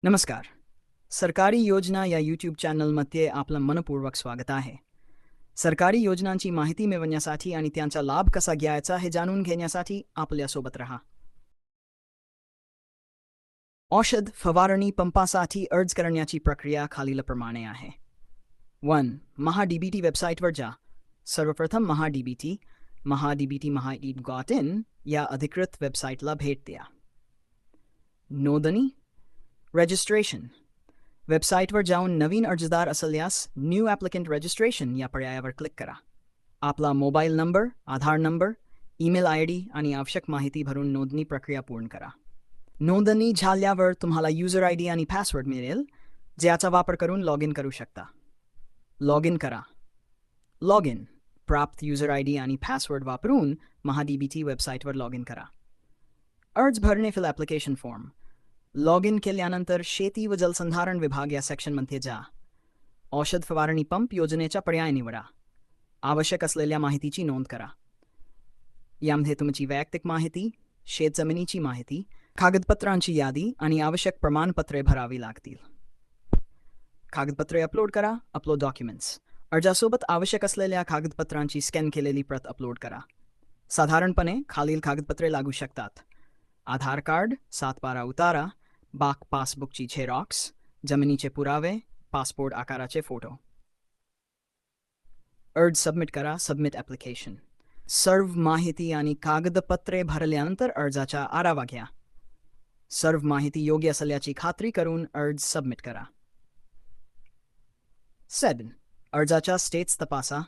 नमस्कार. सरकारी योजना या यूट्यूब चॅनलमध्ये आपलं मनपूर्वक स्वागत आहे. सरकारी योजनांची माहिती मिळवण्यासाठी आणि त्यांचा लाभ कसा घ्यायचा हे जाणून घेण्यासाठी आपल्यासोबत रहा. औषध फवारणी पंपासाठी अर्ज करण्याची प्रक्रिया खालीलप्रमाणे आहे. 1. महाडीबीटी वेबसाईटवर जा. सर्वप्रथम महाडीबीटी.in या अधिकृत वेबसाईटला भेट द्या. नोंदणी रजिस्ट्रेशन वेबसाईटवर जाऊन नवीन अर्जदार असल्यास न्यू ॲप्लिकंट रजिस्ट्रेशन या पर्यायावर क्लिक करा. आपला मोबाईल नंबर, आधार नंबर, ईमेल ID आणि आवश्यक माहिती भरून नोंदणी प्रक्रिया पूर्ण करा. नोंदणी झाल्यावर तुम्हाला युजर ID आणि पासवर्ड मिळेल, ज्याचा वापर करून लॉग इन करू शकता. लॉग इन करा. लॉग इन प्राप्त युजर ID आणि पासवर्ड वापरून महाडीबीटी वेबसाईटवर लॉग इन करा. अर्ज भरणे fill application form log in केल्यानंतर शेती व जलसंधारण विभाग या सेक्शनमध्ये जा. औषध फवारणी पंप योजनेचा पर्याय निवडा. आवश्यक असलेल्या माहितीची नोंद करा. यामध्ये तुमची वैयक्तिक माहिती, शेतजमिनीची माहिती, कागदपत्रांची यादी आणि आवश्यक प्रमाणपत्रे भरावी लागतील. कागदपत्रे अपलोड करा. अपलोड डॉक्युमेंट्स अर्जासोबत आवश्यक असलेल्या कागदपत्रांची स्कॅन केलेली प्रत अपलोड करा. साधारणपणे खालील कागदपत्रे लागू शकतात: आधार कार्ड, 7/12 उतारा, पासबुकची झेरॉक्स, जमिनीचे पुरावे, पासपोर्ट आकाराचे फोटो. अर्ज सबमिट करा. सबमिट ॲप्लिकेशन सर्व माहिती आणि कागदपत्रे भरल्यानंतर अर्जाचा आढावा घ्या. सर्व माहिती योग्य असल्याची खात्री करून अर्ज सबमिट करा. 7. अर्जाचा स्टेटस तपासा.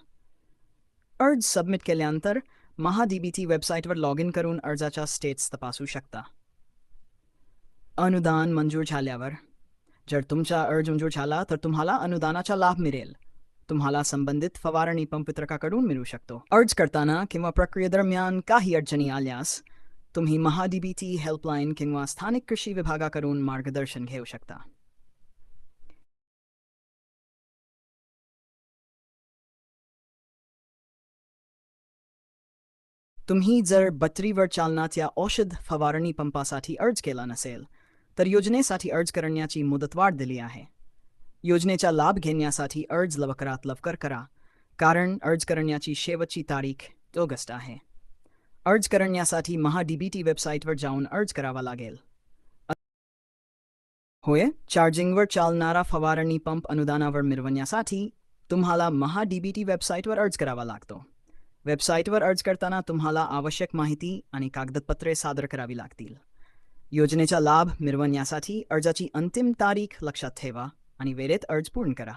अर्ज सबमिट केल्यानंतर महाडीबीटी वेबसाईटवर लॉग इन करून अर्जाचा स्टेटस तपासू शकता. अनुदान मंजूर झाल्यावर जर तुमचा अर्ज मंजूर झाला तर तुम्हाला अनुदानाचा लाभ मिळेल. तुम्हाला संबंधित फवारणी पंप वितरकाकडून मिळू शकतो. अर्ज करताना किंवा प्रक्रियेदरम्यान काही अडचणी आल्यास तुम्ही महाडीबीटी हेल्पलाईन किंवा स्थानिक कृषी विभागाकडून मार्गदर्शन घेऊ शकता. तुम्ही जर बॅटरीवर चालणाऱ्या औषध फवारणी पंपासाठी अर्ज केला नसेल तर योजनेसाठी अर्ज करण्याची मुदतवाढ दिली आहे. योजनेचा लाभ घेण्यासाठी अर्ज लवकरात लवकर करा, कारण अर्ज करण्याची शेवटची तारीख ऑगस्ट आहे. अर्ज करण्यासाठी महाडीबीटी वेबसाईटवर जाऊन अर्ज करावा लागेल. होय, चार्जिंगवर चालणारा फवारणी पंप अनुदानावर मिळवण्यासाठी तुम्हाला महाडीबीटी वेबसाईटवर अर्ज करावा लागतो. वेबसाईटवर अर्ज करताना तुम्हाला आवश्यक माहिती आणि कागदपत्रे सादर करावी लागतील. योजनेचा लाभ मिळवण्यासाठी अर्जाची अंतिम तारीख लक्षात ठेवा आणि वेळेत अर्ज पूर्ण करा.